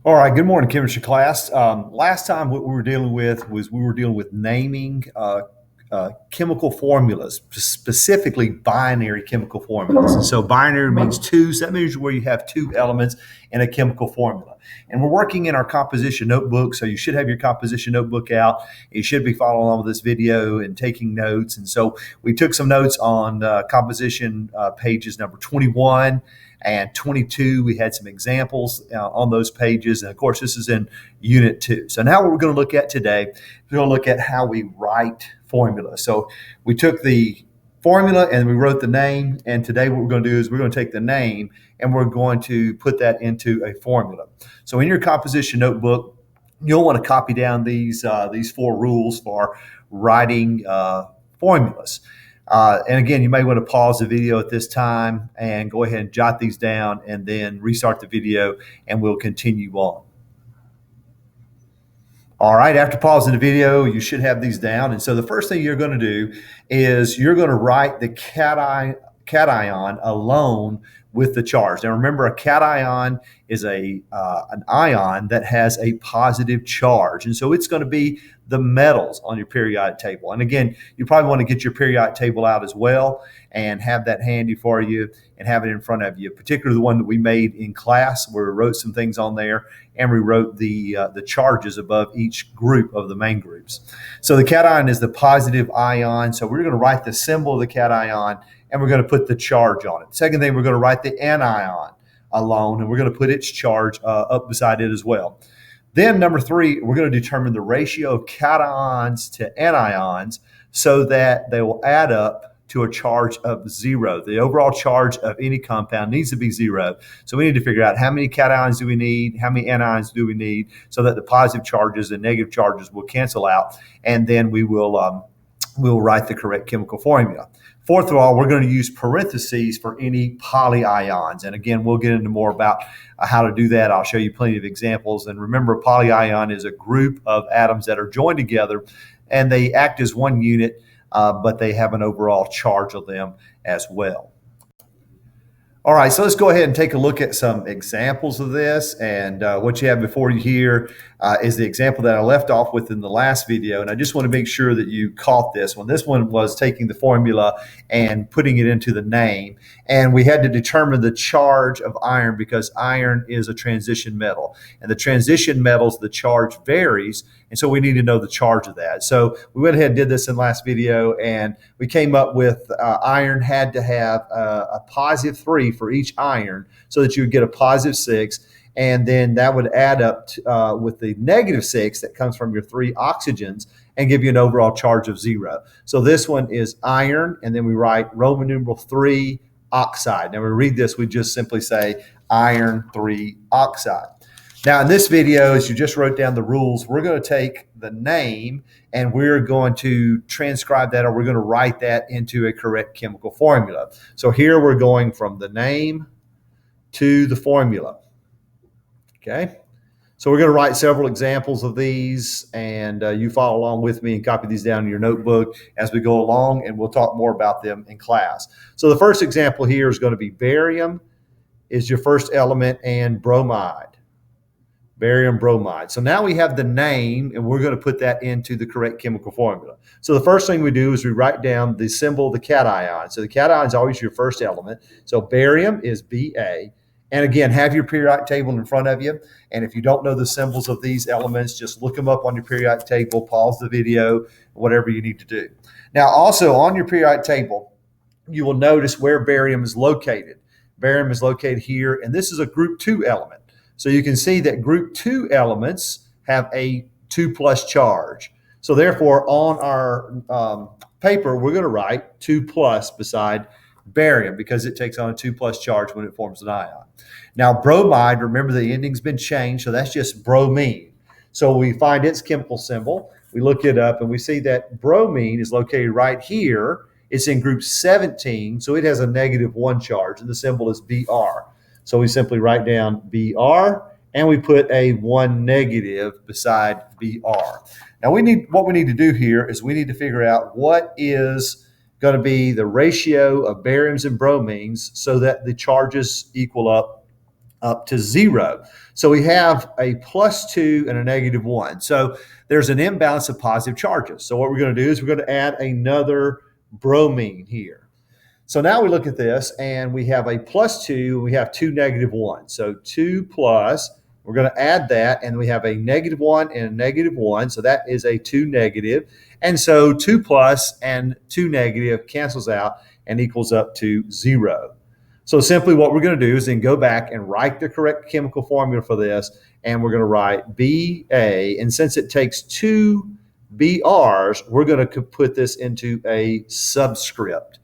All right, good morning, chemistry class. Last time what we were dealing with was naming chemical formulas, specifically binary chemical formulas. And so binary means two, so that means where you have two elements in a chemical formula. And we're working in our composition notebook, so you should have your composition notebook out. You should be following along with this video and taking notes. And so we took some notes on composition pages number 21 and 22. We had some examples on those pages. And of course, this is in Unit 2. So now what we're going to look at today, we're going to look at how we write formulas. So we took the formula and we wrote the name. And today what we're going to do is we're going to take the name and we're going to put that into a formula. So in your composition notebook, you'll want to copy down these four rules for writing formulas. And again, you may want to pause the video at this time and go ahead and jot these down and then restart the video and we'll continue on. All right, after pausing the video, you should have these down. And so the first thing you're going to do is you're going to write the cation alone with the charge. Now remember, a cation is an ion that has a positive charge. And so it's going to be the metals on your periodic table. And again, you probably want to get your periodic table out as well and have that handy for you and have it in front of you, particularly the one that we made in class where we wrote some things on there and we wrote the charges above each group of the main groups. So the cation is the positive ion. So we're going to write the symbol of the cation and we're going to put the charge on it. Second thing, we're going to write the anion alone and we're going to put its charge up beside it as well. Then number 3, we're going to determine the ratio of cations to anions so that they will add up to a charge of 0. The overall charge of any compound needs to be 0. So we need to figure out how many cations do we need, how many anions do we need, so that the positive charges and negative charges will cancel out, and then we'll write the correct chemical formula. Fourth of all, we're going to use parentheses for any polyions. And again, we'll get into more about how to do that. I'll show you plenty of examples. And remember, a polyion is a group of atoms that are joined together and they act as one unit, but they have an overall charge of them as well. All right, so let's go ahead and take a look at some examples of this. And what you have before you here is the example that I left off with in the last video. And I just want to make sure that you caught this one. This one was taking the formula and putting it into the name. And we had to determine the charge of iron because iron is a transition metal. And the transition metals, the charge varies. And so we need to know the charge of that. So we went ahead and did this in the last video, and we came up with iron had to have a positive 3 for each iron so that you would get a positive 6. And then that would add up to, with the negative 6 that comes from your 3 oxygens and give you an overall charge of 0. So this one is iron, and then we write Roman numeral 3 oxide. Now we read this, we just simply say iron 3 oxide. Now in this video, as you just wrote down the rules, we're going to take the name and we're going to transcribe that, or we're going to write that into a correct chemical formula. So here we're going from the name to the formula. Okay, so we're going to write several examples of these, and you follow along with me and copy these down in your notebook as we go along, and we'll talk more about them in class. So the first example here is going to be barium is your first element, and bromide. Barium bromide. So now we have the name and we're going to put that into the correct chemical formula. So the first thing we do is we write down the symbol, the cation. So the cation is always your first element. So barium is Ba. And again, have your periodic table in front of you. And if you don't know the symbols of these elements, just look them up on your periodic table, pause the video, whatever you need to do. Now also on your periodic table, you will notice where barium is located. Barium is located here, and this is a group 2 element. So you can see that group 2 elements have a 2+ charge. So therefore, on our paper, we're going to write 2+ beside barium because it takes on a 2+ charge when it forms an ion. Now bromide, remember the ending's been changed, so that's just bromine. So we find its chemical symbol, we look it up, and we see that bromine is located right here. It's in group 17, so it has a -1 charge, and the symbol is Br. So we simply write down Br and we put a 1 negative beside Br. Now what we need to do here is we need to figure out what is going to be the ratio of bariums and bromines so that the charges equal up up to 0. So we have a +2 and a -1. So there's an imbalance of positive charges. So what we're going to do is we're going to add another bromine here. So now we look at this and we have a +2, we have two -1. So 2 plus, we're going to add that, and we have a -1 and a -1. So that is a 2 negative. And so 2 plus and 2 negative cancels out and equals up to 0. So simply what we're going to do is then go back and write the correct chemical formula for this. And we're going to write Ba. And since it takes two Brs, we're going to put this into a subscript.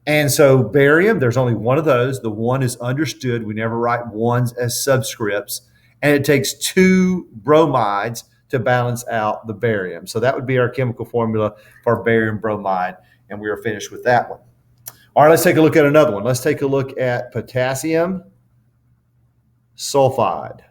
And so barium, there's only one of those. The one is understood. We never write ones as subscripts. And it takes two bromides to balance out the barium. So that would be our chemical formula for barium bromide. And we are finished with that one. All right, let's take a look at another one. Let's take a look at potassium sulfide.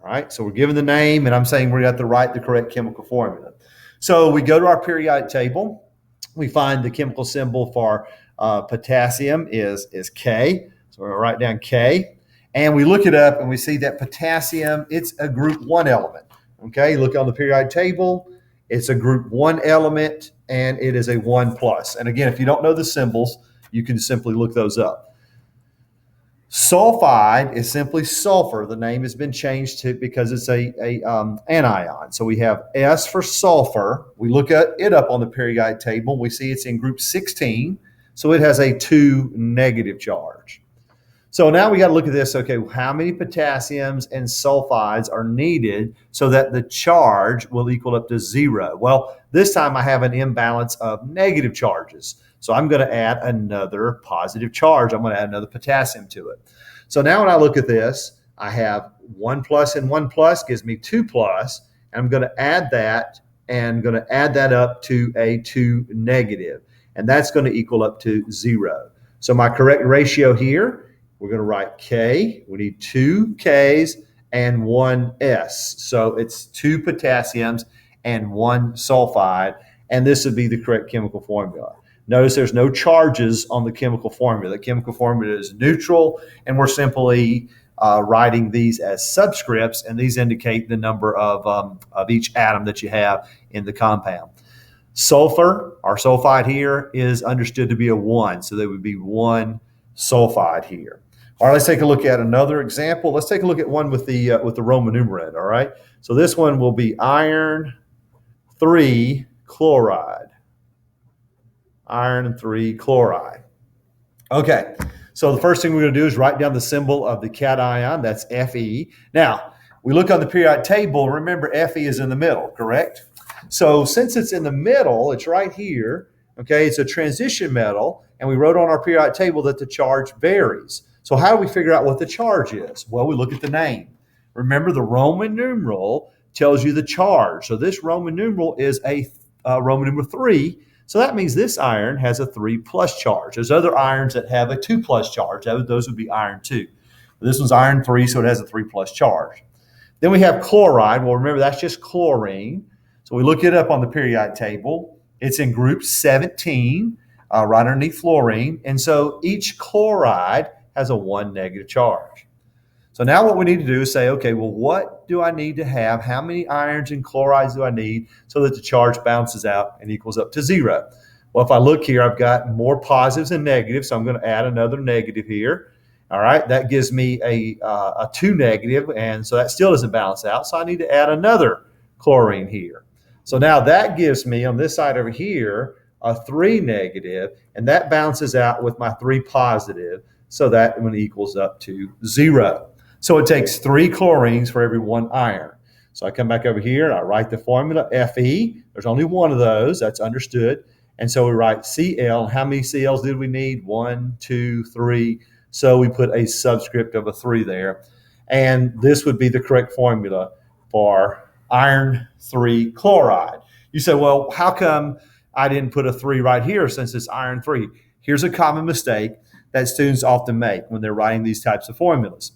All right, so we're given the name, and I'm saying we have to write the correct chemical formula. So we go to our periodic table. We find the chemical symbol for potassium is K. So we're going to write down K. And we look it up, and we see that potassium, it's a group 1 element. Okay, look on the periodic table. It's a group 1 element, and it is a 1 plus. And again, if you don't know the symbols, you can simply look those up. Sulfide is simply sulfur. The name has been changed to because it's an anion. So we have S for sulfur. We look at it up on the periodic table. We see it's in group 16. So it has a 2 negative charge. So now we got to look at this. Okay, how many potassiums and sulfides are needed so that the charge will equal up to 0? Well, this time I have an imbalance of negative charges. So I'm going to add another positive charge. I'm going to add another potassium to it. So now when I look at this, I have 1 plus and 1 plus gives me 2 plus. And I'm going to add that and going to add that up to a 2 negative. And that's going to equal up to 0. So my correct ratio here, we're going to write K. We need 2 Ks and 1 S. So it's 2 potassiums and 1 sulfide. And this would be the correct chemical formula. Notice there's no charges on the chemical formula. The chemical formula is neutral, and we're simply writing these as subscripts, and these indicate the number of each atom that you have in the compound. Sulfur, our sulfide here, is understood to be a 1, so there would be 1 sulfide here. All right, let's take a look at another example. Let's take a look at one with the Roman numeral. All right, so this one will be iron 3 chloride. Iron 3 chloride. Okay, so the first thing we're going to do is write down the symbol of the cation. That's Fe. Now, we look on the periodic table. Remember, Fe is in the middle, correct? So since it's in the middle, it's right here. Okay, it's a transition metal, and we wrote on our periodic table that the charge varies. So how do we figure out what the charge is? Well, we look at the name. Remember, the Roman numeral tells you the charge. So this Roman numeral is a Roman numeral 3. So that means this iron has a 3 plus charge. There's other irons that have a 2 plus charge. Those would be iron 2. But this one's iron 3, so it has a 3 plus charge. Then we have chloride. Well, remember, that's just chlorine. So we look it up on the periodic table. It's in group 17, right underneath fluorine. And so each chloride has a 1 negative charge. So now what we need to do is say, okay, well, what do I need to have? How many irons and chlorides do I need so that the charge bounces out and equals up to 0? Well, if I look here, I've got more positives and negatives, so I'm going to add another negative here. All right, that gives me a 2 negative, and so that still doesn't balance out, so I need to add another chlorine here. So now that gives me, on this side over here, a 3 negative, and that balances out with my 3 positive, so that one equals up to 0. So it takes 3 chlorines for every 1 iron. So I come back over here and I write the formula Fe. There's only one of those. That's understood. And so we write Cl. How many Cl's did we need? 1, 2, 3. So we put a subscript of a 3 there. And this would be the correct formula for iron 3 chloride. You say, well, how come I didn't put a 3 right here since it's iron 3? Here's a common mistake that students often make when they're writing these types of formulas.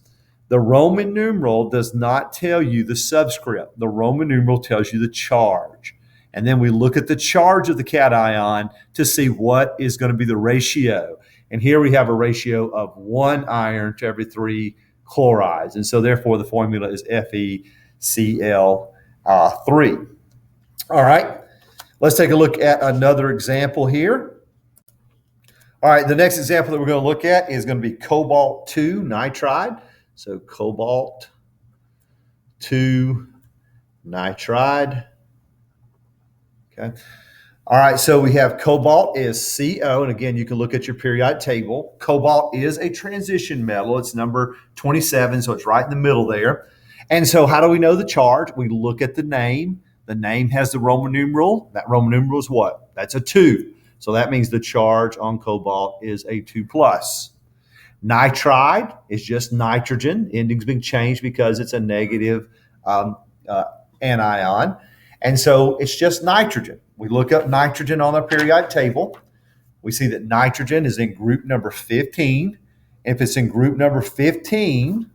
The Roman numeral does not tell you the subscript. The Roman numeral tells you the charge. And then we look at the charge of the cation to see what is going to be the ratio. And here we have a ratio of 1 iron to every 3 chlorides. And so therefore the formula is FeCl3. All right, let's take a look at another example here. All right, the next example that we're going to look at is going to be cobalt 2 nitride. So cobalt 2 nitride. Okay. All right, so we have cobalt is CO, and again, you can look at your periodic table. Cobalt is a transition metal. It's number 27, so it's right in the middle there. And so how do we know the charge? We look at the name. The name has the Roman numeral. That Roman numeral is what? That's a 2. So that means the charge on cobalt is a 2 plus. Nitride is just nitrogen. Ending's been changed because it's a negative anion. And so it's just nitrogen. We look up nitrogen on the periodic table. We see that nitrogen is in group number 15. If it's in group number 15,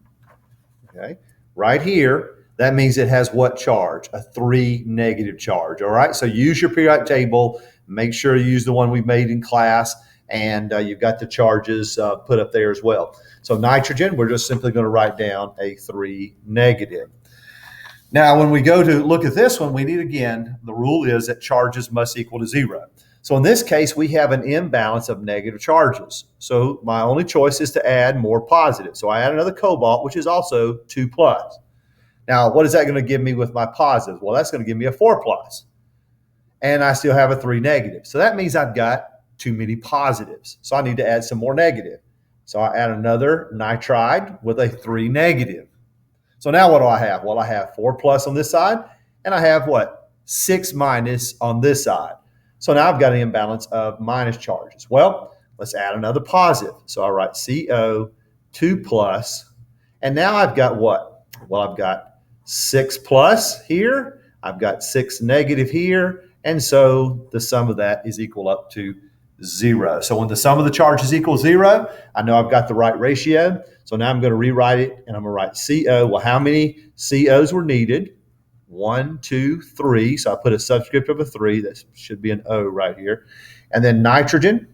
okay, right here, that means it has what charge? A 3 negative charge, all right? So use your periodic table. Make sure you use the one we made in class, and you've got the charges put up there as well. So nitrogen, we're just simply going to write down a 3 negative. Now, when we go to look at this one, we need, again, the rule is that charges must equal to 0. So in this case, we have an imbalance of negative charges. So my only choice is to add more positive. So I add another cobalt, which is also 2 plus. Now, what is that going to give me with my positives? Well, that's going to give me a 4 plus. And I still have a 3 negative. So that means I've got too many positives. So I need to add some more negative. So I add another nitride with a 3 negative. So now what do I have? Well, I have 4 plus on this side, and I have what? 6 minus on this side. So now I've got an imbalance of minus charges. Well, let's add another positive. So I write CO 2 plus, and now I've got what? Well, I've got 6 plus here. I've got 6 negative here. And so the sum of that is equal up to 0. So when the sum of the charges equals 0, I know I've got the right ratio. So now I'm going to rewrite it, and I'm going to write CO. Well, how many COs were needed? 1, 2, 3. So I put a subscript of a 3. That should be an O right here. And then nitrogen.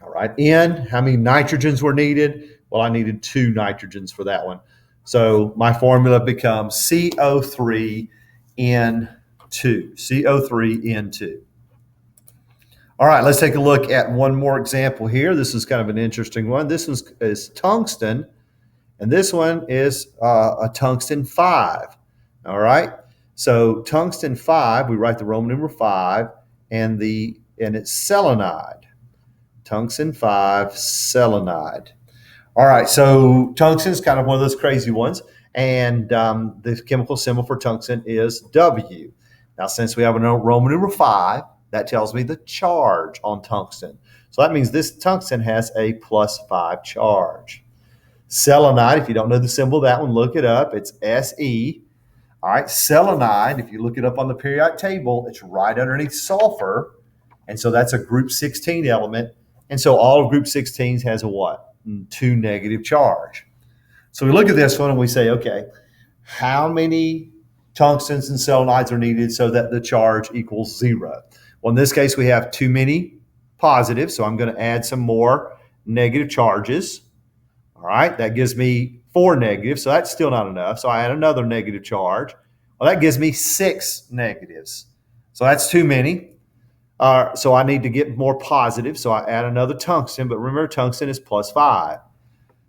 All right, N. How many nitrogens were needed? Well, I needed 2 nitrogens for that one. So my formula becomes CO3N2. CO3N2. All right, let's take a look at one more example here. This is kind of an interesting one. This is tungsten, and this one is a tungsten 5. All right, so tungsten 5, we write the Roman numeral 5, and it's selenide. Tungsten 5 selenide. All right, so tungsten is kind of one of those crazy ones, and the chemical symbol for tungsten is W. Now, since we have a Roman numeral 5, that tells me the charge on tungsten. So that means this tungsten has a +5 charge. Selenide, if you don't know the symbol of that one, look it up. It's Se. All right, selenide, if you look it up on the periodic table, it's right underneath sulfur. And so that's a group 16 element. And so all of group 16s has a what? 2 negative charge. So we look at this one and we say, okay, how many tungstens and selenides are needed so that the charge equals 0? Well, in this case, we have too many positives, so I'm going to add some more negative charges. All right, that gives me 4 negatives, so that's still not enough. So I add another negative charge. Well, that gives me 6 negatives. So that's too many. So I need to get more positive, so I add another tungsten, but remember tungsten is +5.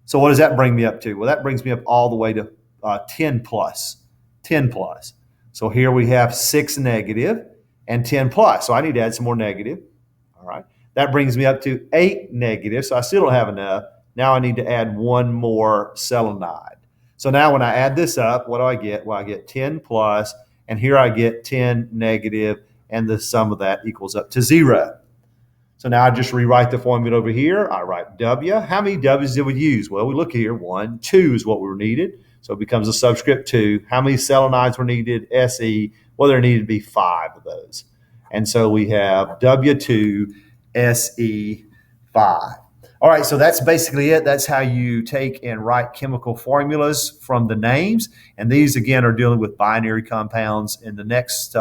So what does that bring me up to? Well, that brings me up all the way to 10 plus. 10 plus. So here we have 6 negative and 10 plus. So I need to add some more negative. All right. That brings me up to 8 negative. So I still don't have enough. Now I need to add 1 more selenide. So now when I add this up, what do I get? Well, I get 10 plus, and here I get 10 negative, and the sum of that equals up to 0. So now I just rewrite the formula over here. I write W. How many W's did we use? Well, we look here. 1, 2 is what we were needed. So it becomes a subscript 2. How many selenides were needed? Se. Well, there needed to be 5 of those. And so we have W2 Se5. All right, so that's basically it. That's how you take and write chemical formulas from the names. And these, again, are dealing with binary compounds. In the next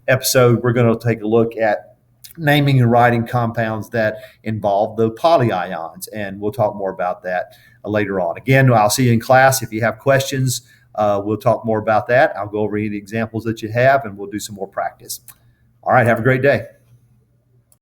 episode, we're going to take a look at naming and writing compounds that involve the polyions. And we'll talk more about that later on. Again, I'll see you in class. If you have questions, we'll talk more about that. I'll go over any examples that you have, and we'll do some more practice. All right, have a great day.